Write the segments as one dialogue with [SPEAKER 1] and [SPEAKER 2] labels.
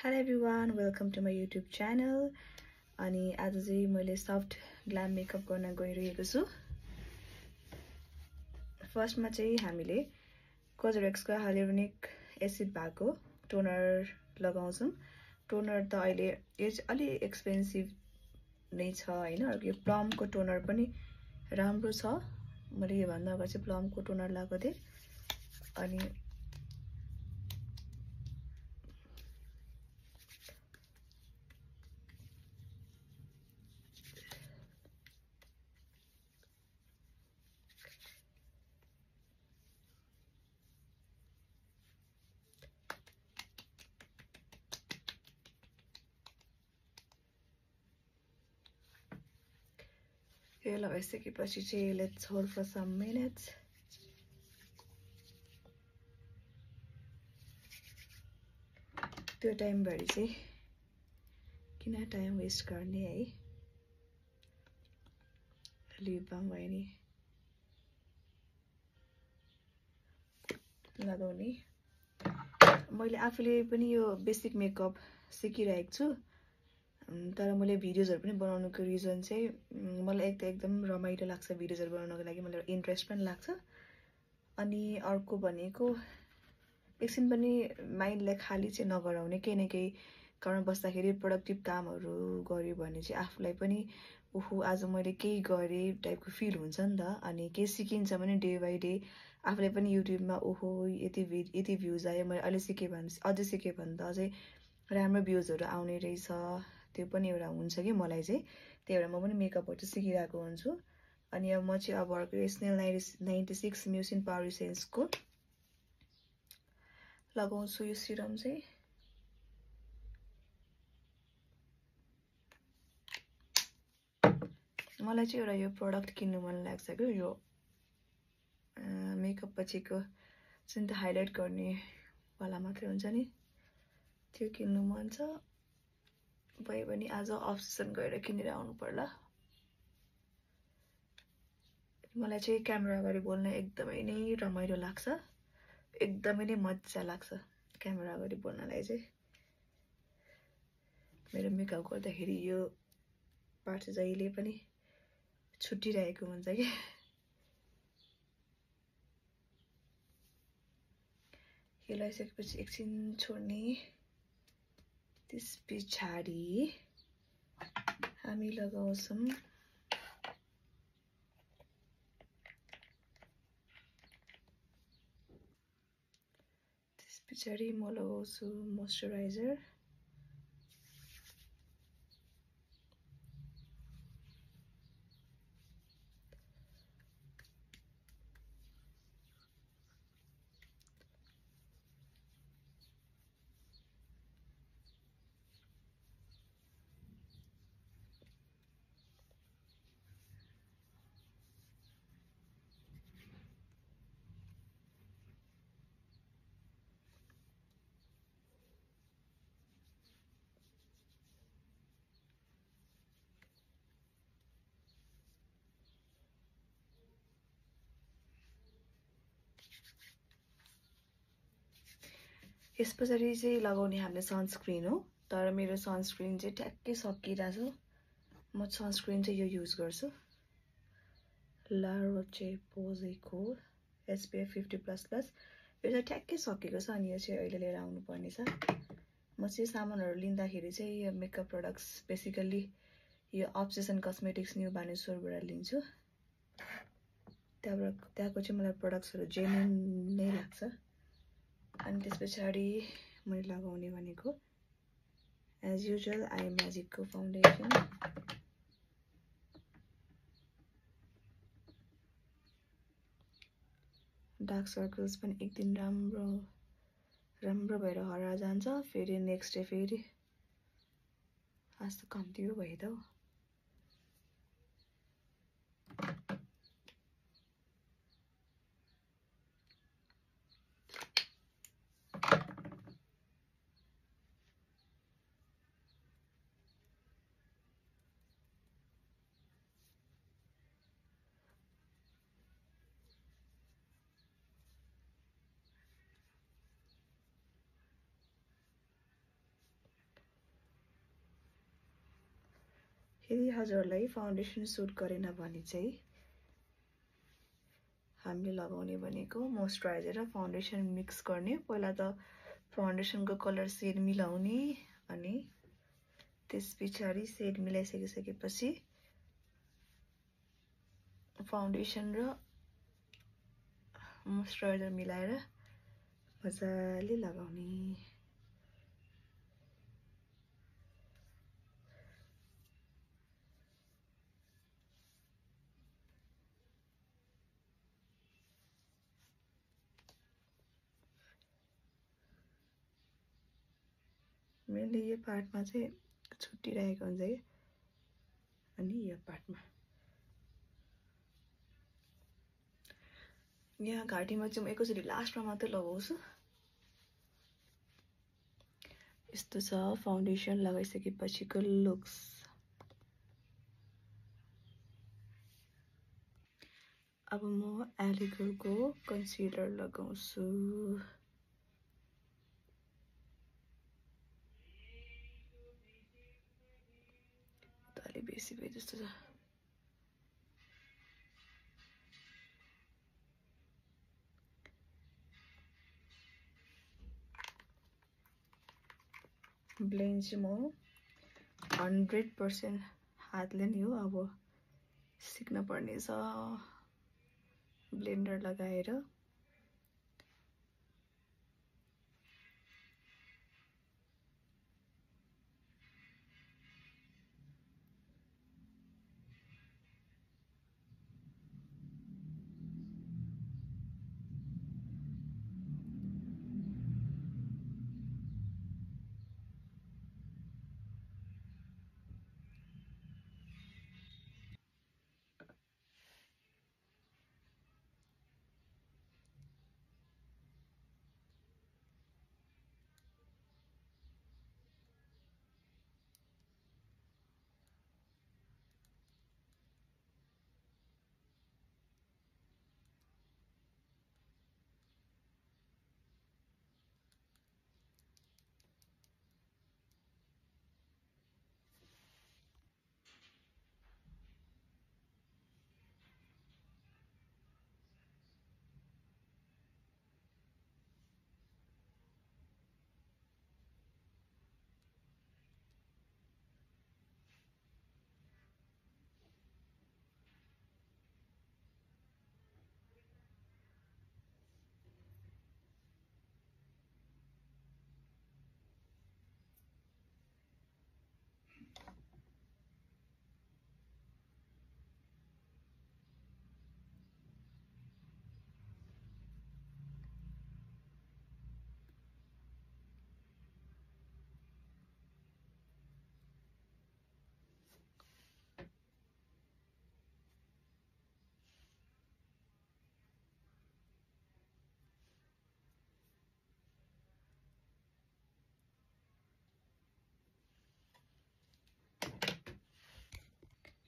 [SPEAKER 1] Hello everyone, welcome to my YouTube channel. अनि आज चाहिँ मैले सफ्ट ग्लाम मेकअप गर्न गइरहेको छु। फर्स्टमा चाहिँ हामीले कोजरेक्सको हाइलुरोनिक एसिड भएको टोनर लगाउँछौं। टोनर त अहिले यो चाहिँ अलि एक्सपेन्सिभ नै छ हैन। यो प्लमको टोनर पनि राम्रो छ। मैले यो भन्दा अगाडि चाहिँ प्लमको टोनर लगाएको थिएँ। अनि यो लगाइसकेपछि चाहिँ let's hold for some minutes. त्यो टाइम भरि चाहिँ किन टाइम वेस्ट गर्ने है। लिप बाम भयो नि लगाउने। मैले आफूले पनि यो बेसिक मेकअप सिकिरहेको छु। तर मैले भिडियोजहरु पनि बनाउनुको रिजन चाहिँ मलाई एकदम रमाइलो लाग्छ। भिडियोजहरु बनाउनको लागि मलाई इन्ट्रेस्ट पनि लाग्छ। अनि अर्को भनेको एकछिन पनि माइन्डलाई खाली चाहिँ नगराउने। केही न केही गर्न बस्दाखेरि प्रोडक्टिभ कामहरु गर्यो भने चाहिँ आफूलाई पनि ओहो आज मैले केही गरे टाइपको फिल हुन्छ नि त। अनि केही सिकिन्छ पनि डे बाइ डे आफूले पनि युट्युबमा ओहो यति भ्युज आयो, मैले अहिले सिके भने अझै सिके भने त अझै राम्रो भ्युजहरु आउने रहेछ। त्यो पनि एउटा हुन्छ कि मलाई चाहिँ। त्यही भएर म पनि मेकअपहरु चाहिँ सिकिरहेको हुन्छु। अनि अब म चाहिँ अब अर्को स्नेल 96 म्युसिन पावर एसेन्सको लगाउँछु यो सिरम चाहिँ। मलाई चाहिँ एउटा यो प्रोडक्ट किन्नु मन लाग्छ के यो मेकअप पछिको जुन त हाइलाइट गर्ने वाला मात्रै हुन्छ नि त्यो किन्नु मन छ। भयो भने आज अब्सेसन गएर किनेर आउनु पर्ला। मलाई चाहिँ क्यामेरा अगाडि बोल्न एकदमै नै रमाइलो लाग्छ। एकदमै नै मज्जा लाग्छ क्यामेरा अगाडि बोल्नलाई चाहिँ। मेरो मेकअप गर्दाखेरि यो पार्ट चाहिँ जहिले पनि छुटिरहेको हुन्छ कि। यो लगाइसकेपछि एकछिन छोड्ने। त्यस पछाडि हामी लगाउँछौं त्यसपछि म लगाउँछु मोइस्चराइजर। यसपछि चाहिँ लगाउने हामीले सनस्क्रिन हो। तर मेरो सनस्क्रिन चाहिँ ठ्याक्कै सकिरहेछ। म सनस्क्रिन चाहिँ यो युज गर्छु ला रोचे-पोजको SPF 50++। यो चाहिँ ठ्याक्कै सकेको छ। अनि यो चाहिँ अहिले लिएर आउनु पर्ने छ। म चाहिँ सामानहरु लिँदाखेरि चाहिँ यो मेकअप प्रोडक्ट्स बेसिकली यो अब्सेसन कस्मेटिक्स न्यू बानेश्वरबाट लिन्छु। त्यहाँको चाहिँ मलाई प्रोडक्ट्सहरु जेन्युइन नै लाग्छ। अनि त्यसपछि मैले लगाउने भनेको एज युजुअल आई म्याजिकको फाउन्डेसन। डार्क सर्कल्स पनि एक दिन राम्रो भएर हराएर जान्छ। फेरि नेक्स्ट डे फेरि आज त कम्ती भयो त हो। यदि हजुरहरूलाई फाउन्डेसन सुट गरेन भने चाहिँ हामीले लगाउने भनेको मोइस्चराइजर र फाउन्डेसन मिक्स गर्ने। पहिला त फाउन्डेसनको कलर सेड मिलाउने, अनि त्यस पछाडि सेड मिलाइसकेपछि फाउन्डेसन र मोइस्चराइजर मिलाएर मजाले लगाउने। मेनली यो पार्टमा चाहिँ छुट्टिरहेको हुन्छ कि, अनि यो पार्टमा यहाँ घाँटीमा चाहिँ म एकैचोटि लास्टमा मात्रै लगाउँछु। यस्तो छ फाउन्डेसन लगाइसकेपछिको लुक्स। अब म एलिगलको कन्सिलर लगाउँछु। अलि बेसी भयो जस्तो छ। ब्लेन्ड चाहिँ म 100% हातले नै हो। अब सिक्न पर्नेछ ब्लेन्डर लगाएर।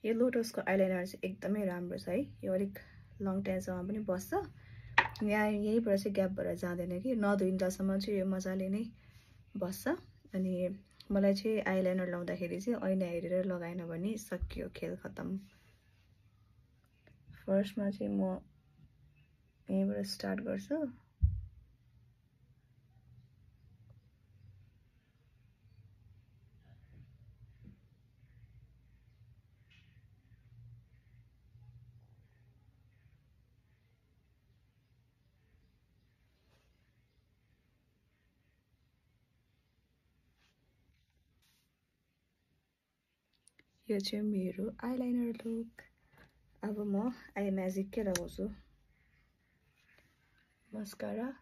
[SPEAKER 1] यो लोटसको आइलाइनर चाहिँ एकदमै राम्रो छ है। यो अलिक लङ टाइमसम्म पनि बस्छ। यहीँबाट चाहिँ ग्याप भएर जाँदैन कि, नधुइन्दासम्म चाहिँ यो मजाले नै बस्छ। अनि मलाई चाहिँ आइलाइनर लगाउँदाखेरि चाहिँ ऐना हेरेर लगाएन भने सकियो, खेल खतम। फर्स्टमा चाहिँ म यहीँबाट स्टार्ट गर्छु। यो चाहिँ मेरो आइलाइनर लुक। अब म आई म्याजिककै लगाउँछु मस्कारा।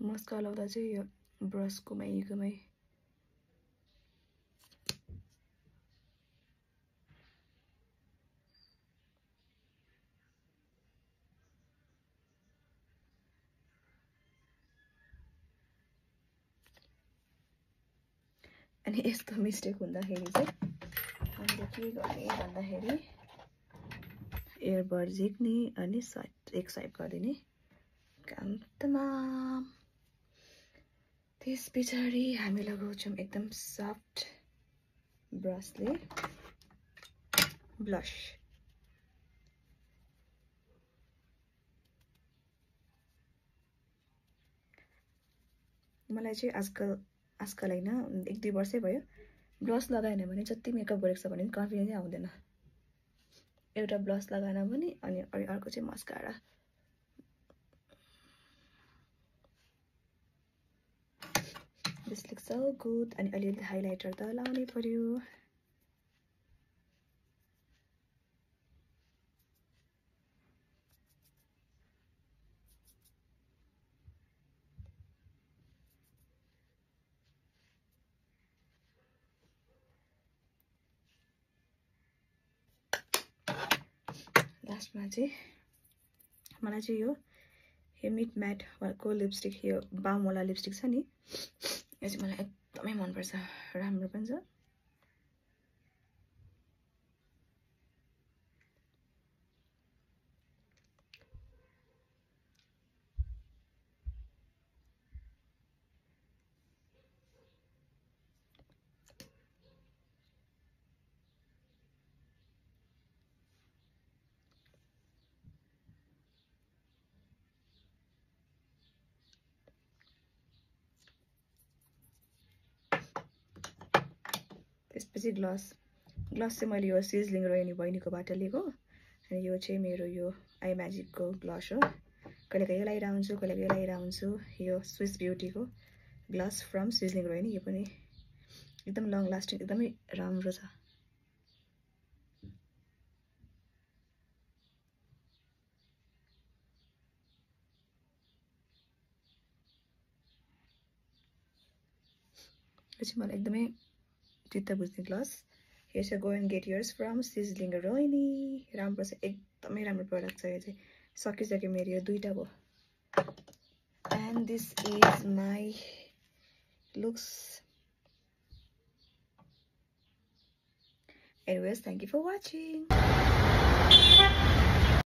[SPEAKER 1] मस्का लाउँदा चाहिँ यो ब्रसको माइकोमै अनि यस्तो मिस्टेक हुँदाखेरि चाहिँ हामीले के गर्ने भन्दाखेरि एयरबड झिक्ने अनि एक साइड गरिदिने काम तमाम। त्यस पछाडि हामी लगाउँछौँ एकदम सफ्ट ब्रसले ब्लस। मलाई चाहिँ आजकल हैन 1-2 वर्षै भयो ब्लस लगाएन भने जति मेकअप गरेको छ भने कन्फिडेन्सै आउँदैन। एउटा ब्लस लगाएन भने अनि अर्को चाहिँ mascara. This looks so good. अनि अलिअलि हाइलाइटर त लाउनै पर्यो। लास्टमा चाहिँ मलाई चाहिँ यो मिट म्याट को लिपस्टिक, यो बामवाला लिपस्टिक छ नि, यो चाहिँ मलाई एकदमै मनपर्छ, राम्रो पनि छ। त्यसपछि ग्लस चाहिँ मैले यो सिजलिङ रोहिणी बहिनीकोबाट लिएको। अनि यो चाहिँ मेरो यो आई म्याजिकको ग्लस हो। कहिलेकाहीँ यो लगाइरहेको हुन्छु, कहिलेकाहीँ यो लगाइरहेको हुन्छु। यो Swiss ब्युटीको gloss from sizzling Rohini. यो पनि एकदम लङ लास्टिङ, एकदमै राम्रो छ। यो चाहिँ मलाई एकदमै चित्त बुझ्ने ग्लस। यो चाहिँ go and get yours from sizzling Rohini. राम्रो छ, एकदमै राम्रो प्रडक्ट छ। यो चाहिँ सकिसक्यो मेरो, यो 2टा भयो। And this is my looks. Anyways, thank you for watching.